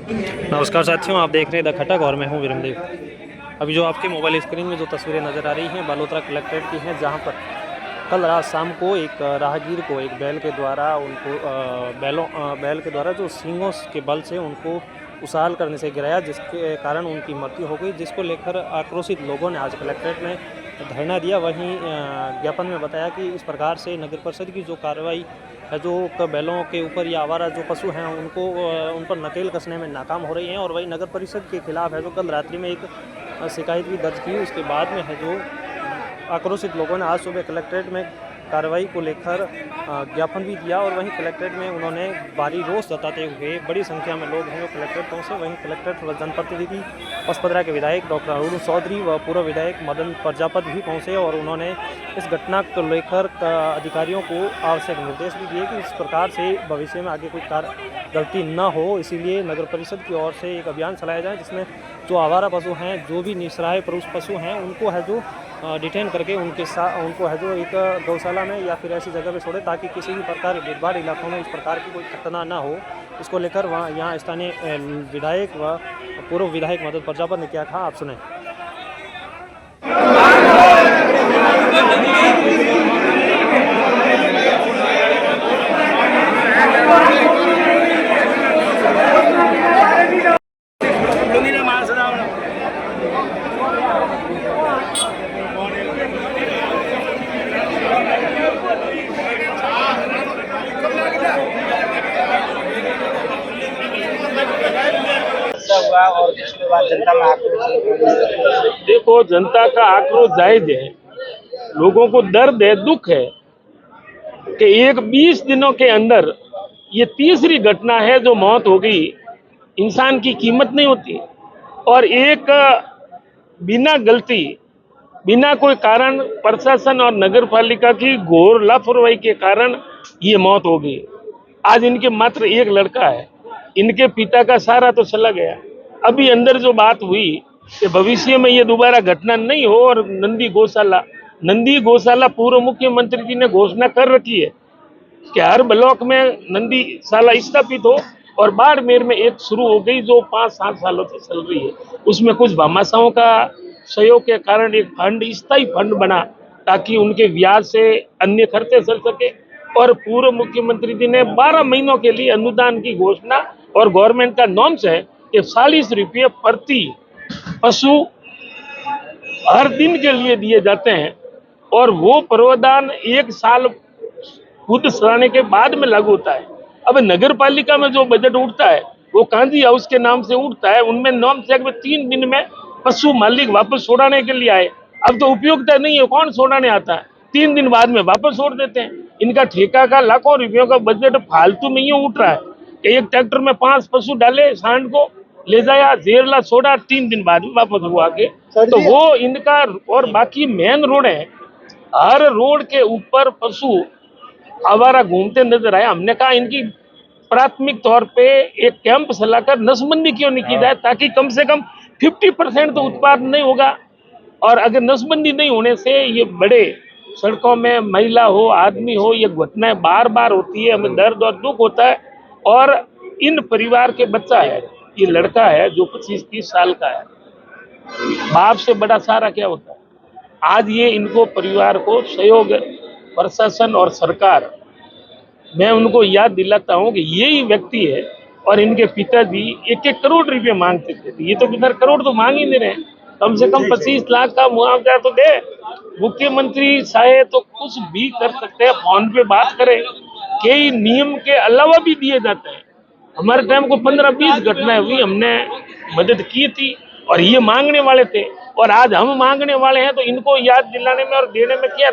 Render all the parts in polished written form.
नमस्कार साथियों, आप देख रहे हैं द खटक और मैं हूं विरमदेव। अभी जो आपके मोबाइल स्क्रीन में जो तस्वीरें नज़र आ रही हैं बालोतरा कलेक्ट्रेट की हैं, जहां पर कल रात शाम को एक राहगीर को एक बैल के द्वारा बैल के द्वारा जो सींगों के बल से उनको उछाल करने से गिराया, जिसके कारण उनकी मृत्यु हो गई, जिसको लेकर आक्रोशित लोगों ने आज कलेक्ट्रेट में धरना दिया। वहीं ज्ञापन में बताया कि इस प्रकार से नगर परिषद की जो कार्रवाई है, जो बैलों के ऊपर या आवारा जो पशु हैं उनको उन पर नकेल कसने में नाकाम हो रही हैं, और वहीं नगर परिषद के खिलाफ है जो कल रात्रि में एक शिकायत भी दर्ज की। उसके बाद में है जो आक्रोशित लोगों ने आज सुबह कलेक्ट्रेट में कार्रवाई को लेकर ज्ञापन भी दिया, और वहीं कलेक्ट्रेट में उन्होंने भारी रोष जताते हुए बड़ी संख्या में लोग हैं जो कलेक्ट्रेट पहुंचे। वहीं कलेक्ट्रेट व जनप्रतिनिधि पचपदरा के विधायक डॉक्टर अरुण चौधरी व पूर्व विधायक मदन प्रजापति भी पहुंचे, और उन्होंने इस घटना को लेकर अधिकारियों को आवश्यक निर्देश भी दिए कि इस प्रकार से भविष्य में आगे कोई गलती न हो। इसीलिए नगर परिषद की ओर से एक अभियान चलाया जाए, जिसमें जो आवारा पशु हैं, जो भी निसराय पशु हैं, उनको है जो डिटेन करके उनको है जो एक गौशाला में या फिर ऐसी जगह पे छोड़े, ताकि किसी भी प्रकार भीड़ भाड़ इलाकों में इस प्रकार की कोई घटना ना हो। इसको लेकर वहाँ यहाँ स्थानीय विधायक व पूर्व विधायक मदन प्रजापति ने क्या कहा, आप सुने। हुआ और उसके बाद जनता में आक्रोश। देखो, जनता का आक्रोश जायज है, लोगों को दर्द है, दुख है कि एक 20 दिनों के अंदर ये तीसरी घटना है जो मौत हो गई। इंसान की कीमत नहीं होती, और एक बिना गलती, बिना कोई कारण प्रशासन और नगर पालिका की घोर लापरवाही के कारण ये मौत हो गई। आज इनके मात्र एक लड़का है, इनके पिता का सारा तो चला गया। अभी अंदर जो बात हुई कि भविष्य में ये दोबारा घटना नहीं हो, और नंदी गौशाला पूर्व मुख्यमंत्री जी ने घोषणा कर रखी है कि हर ब्लॉक में नंदी शाला स्थापित हो, और बाड़मेर में एक शुरू हो गई जो 5-7 सालों से चल रही है। उसमें कुछ भामाशाहों का सहयोग के कारण एक फंड, स्थायी फंड बना, ताकि उनके ब्याज से अन्य खर्चे चल सके। और पूर्व मुख्यमंत्री जी ने 12 महीनों के लिए अनुदान की घोषणा, और गवर्नमेंट का नॉर्म्स है कि 40 रुपये प्रति पशु हर दिन के लिए दिए जाते हैं, और वो प्रावधान 1 साल खुद सराहने के बाद में लागू होता है। अब नगर पालिका में जो बजट उठता है वो कांजी हाउस के नाम से उठता है, उनमें नॉर्म से 3 दिन में पशु मालिक वापस छोड़ाने के लिए आए। अब तो उपयोगिता नहीं है, कौन छोड़ाने आता है, 3 दिन बाद में वापस छोड़ देते हैं। इनका ठेका का लाखों रुपयों का बजट फालतू में यूं उठ रहा है कि एक ट्रैक्टर में 5 पशु डाले, सांड को ले जाया, जेरला छोड़ा, 3 दिन बाद में वापस हुआ के। तो वो इनका, और बाकी मेन रोड है, हर रोड के ऊपर पशु आवारा घूमते नजर आए। हमने कहा इनकी प्राथमिक तौर पे एक कैंप चलाकर नसबंदी क्यों नहीं की जाए, ताकि कम से कम 50% तो उत्पादन नहीं होगा। और अगर नसबंदी नहीं होने से ये बड़े सड़कों में महिला हो, आदमी हो, ये घटनाएं बार बार होती है, हमें दर्द और दुख होता है। और इन परिवार के बच्चा है, ये लड़का है जो 25-30 साल का है, बाप से बड़ा सहारा क्या होता है। आज ये इनको परिवार को सहयोग, प्रशासन और सरकार, मैं उनको याद दिलाता हूं कि यही व्यक्ति है, और इनके पिताजी 1-1 करोड़ रुपए मांगते थे। ये तो किधर करोड़ तो मांग ही नहीं रहे, कम से कम 25 लाख का मुआवजा तो दे। मुख्यमंत्री चाहे तो कुछ भी कर सकते हैं, फोन पे बात करें, कई नियम के अलावा भी दिए जाते हैं। हमारे टाइम को 15-20 घटनाएं हुई, हमने मदद की थी, और ये मांगने वाले थे, और आज हम मांगने वाले हैं। तो इनको याद दिलाने में और देने में क्या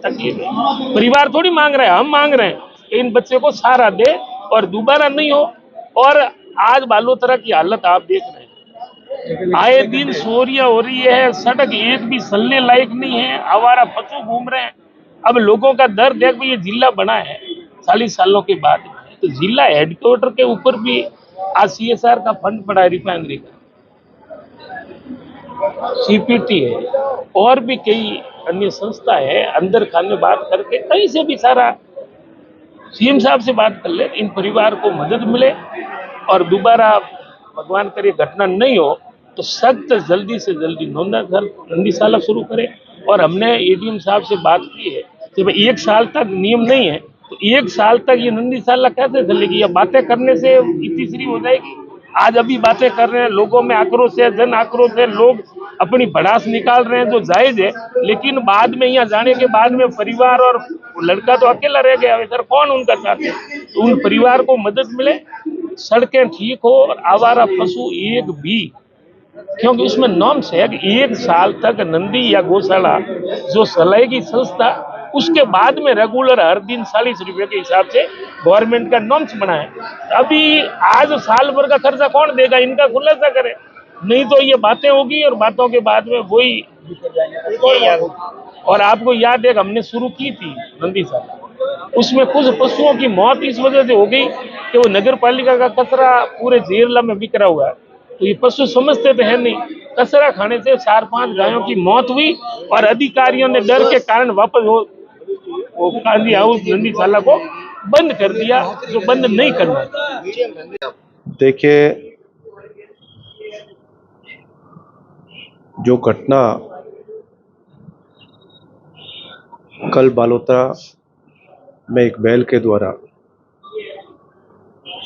तकलीफ है? परिवार थोड़ी मांग रहे हैं, हम मांग रहे हैं कि इन बच्चे को सहारा दे और दोबारा नहीं हो। और आज बालोतरा की हालत आप देख रहे हैं, आए दिन चोरियां हो रही है, सड़क एक भी चलने लायक नहीं है, आवारा पशु घूम रहे हैं। अब लोगों का दर्द देख, ये जिला बना है 40 सालों के बाद, तो जिला हेडक्वार्टर के ऊपर भी आज CSR का फंड पड़ा है, रिफाइनरी का, CPT है, और भी कई अन्य संस्था है। अंदर खाने बात करके कहीं से भी सारा CM साहब से बात कर ले, इन परिवार को मदद मिले और दोबारा भगवान करे घटना नहीं हो तो सख्त जल्दी से जल्दी नंदीशाला शुरू करें। और हमने एडीएम साहब से बात की है कि भाई 1 साल तक नियम नहीं है तो 1 साल तक ये नंदीशाला कैसे चलेगी? या बातें करने से तीसरी हो जाएगी। आज अभी बातें कर रहे हैं, लोगों में आक्रोश है, जन आक्रोश है, लोग अपनी भड़ास निकाल रहे हैं जो जायज है, लेकिन बाद में यहाँ जाने के बाद में परिवार और लड़का तो अकेला रह गया, सर कौन उनका साथ है? तो उन परिवार को मदद मिले, सड़कें ठीक हो और आवारा पशु एक भी, क्योंकि उसमें नॉर्म्स है कि 1 साल तक नंदी या गौशाला जो चलाएगी संस्था, उसके बाद में रेगुलर हर दिन 40 रुपए के हिसाब से गवर्नमेंट का नॉर्म्स बना है। अभी आज साल भर का खर्चा कौन देगा? इनका खुलासा करे, नहीं तो ये बातें होगी और बातों के बाद में वही। और आपको याद है कि हमने शुरू की थी नंदीशाला, उसमें कुछ पशुओं की मौत इस वजह से हो गई कि वो नगर पालिका का कचरा पूरे जिला में बिखरा हुआ है। तो ये पशु समझते तो है नहीं, कचरा खाने से 4-5 गायों की मौत हुई और अधिकारियों ने डर के कारण वापस वो गांधी हाउस नंदीशाला को बंद कर दिया, जो बंद नहीं करना। देखिए, जो घटना कल बालोतरा में एक बैल के द्वारा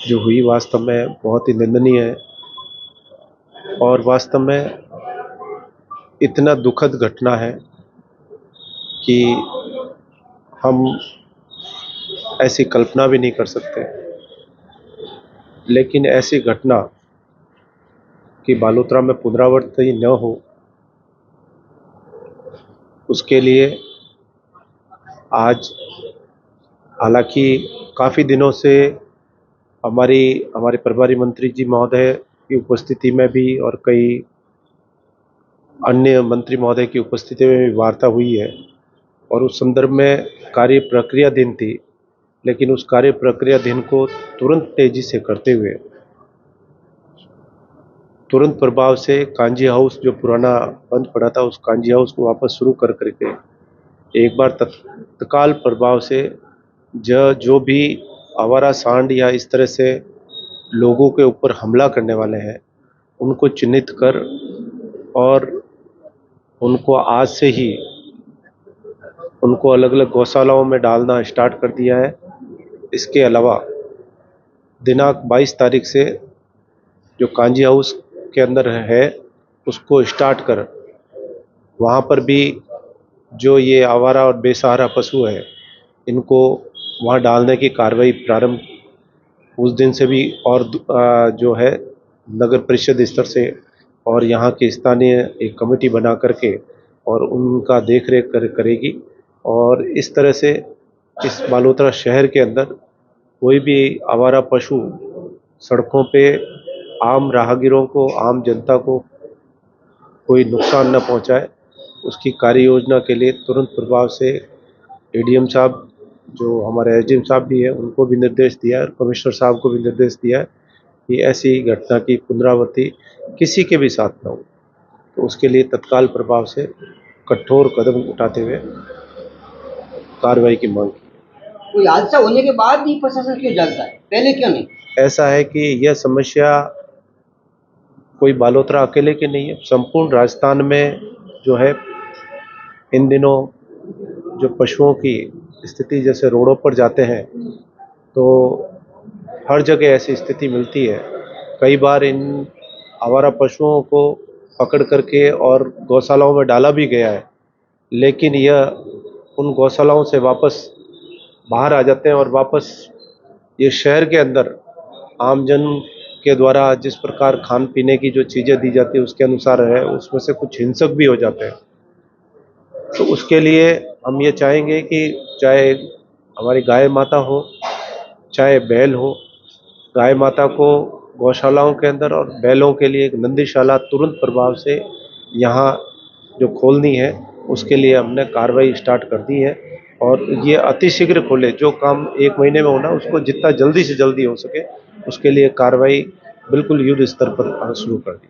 जो हुई, वास्तव में बहुत ही निंदनीय है और वास्तव में इतना दुखद घटना है कि हम ऐसी कल्पना भी नहीं कर सकते। लेकिन ऐसी घटना कि बालोतरा में पुनरावृत्ति न हो, उसके लिए आज हालांकि काफ़ी दिनों से हमारे प्रभारी मंत्री जी महोदय की उपस्थिति में भी और कई अन्य मंत्री महोदय की उपस्थिति में भी वार्ता हुई है और उस संदर्भ में कार्य प्रक्रियाधीन थी। लेकिन उस कार्य प्रक्रियाधीन को तुरंत तेजी से करते हुए तुरंत प्रभाव से कांजी हाउस जो पुराना बंद पड़ा था, उस कांजी हाउस को वापस शुरू कर करके एक बार तत्काल प्रभाव से जो भी आवारा सांड या इस तरह से लोगों के ऊपर हमला करने वाले हैं, उनको चिन्हित कर और उनको आज से ही उनको अलग अलग गौशालाओं में डालना स्टार्ट कर दिया है। इसके अलावा दिनांक 22 तारीख से जो कांजी हाउस के अंदर है उसको स्टार्ट कर वहाँ पर भी जो ये आवारा और बेसहारा पशु है, इनको वहाँ डालने की कार्रवाई प्रारंभ उस दिन से भी और जो है नगर परिषद स्तर से और यहाँ की स्थानीय एक कमेटी बना करके और उनका देखरेख करेगी। और इस तरह से इस बालोतरा शहर के अंदर कोई भी आवारा पशु सड़कों पे आम राहगीरों को, आम जनता को कोई नुकसान न पहुंचाए, उसकी कार्य योजना के लिए तुरंत प्रभाव से एडीएम साहब, जो हमारे एसडीएम साहब भी है, उनको भी निर्देश दिया है और कमिश्नर साहब को भी निर्देश दिया है कि ऐसी घटना की पुनरावृत्ति किसी के भी साथ न हो। तो उसके लिए तत्काल प्रभाव से कठोर कदम उठाते हुए कार्रवाई की मांग की। कोई हादसा होने के बाद भी प्रशासन क्यों जलता है, पहले क्यों नहीं? ऐसा है कि यह समस्या कोई बालोतरा अकेले की नहीं है, संपूर्ण राजस्थान में जो है इन दिनों जो पशुओं की स्थिति, जैसे रोडों पर जाते हैं तो हर जगह ऐसी स्थिति मिलती है। कई बार इन आवारा पशुओं को पकड़ करके और गौशालाओं में डाला भी गया है, लेकिन यह उन गौशालाओं से वापस बाहर आ जाते हैं और वापस ये शहर के अंदर आमजन के द्वारा जिस प्रकार खान पीने की जो चीज़ें दी जाती है उसके अनुसार है, उसमें से कुछ हिंसक भी हो जाते हैं। तो उसके लिए हम ये चाहेंगे कि चाहे हमारी गाय माता हो, चाहे बैल हो, गाय माता को गौशालाओं के अंदर और बैलों के लिए एक नंदीशाला तुरंत प्रभाव से यहाँ जो खोलनी है, उसके लिए हमने कार्रवाई स्टार्ट कर दी है और ये अतिशीघ्र खोले। जो काम 1 महीने में होना, उसको जितना जल्दी से जल्दी हो सके उसके लिए कार्रवाई बिल्कुल युद्ध स्तर पर शुरू कर दी।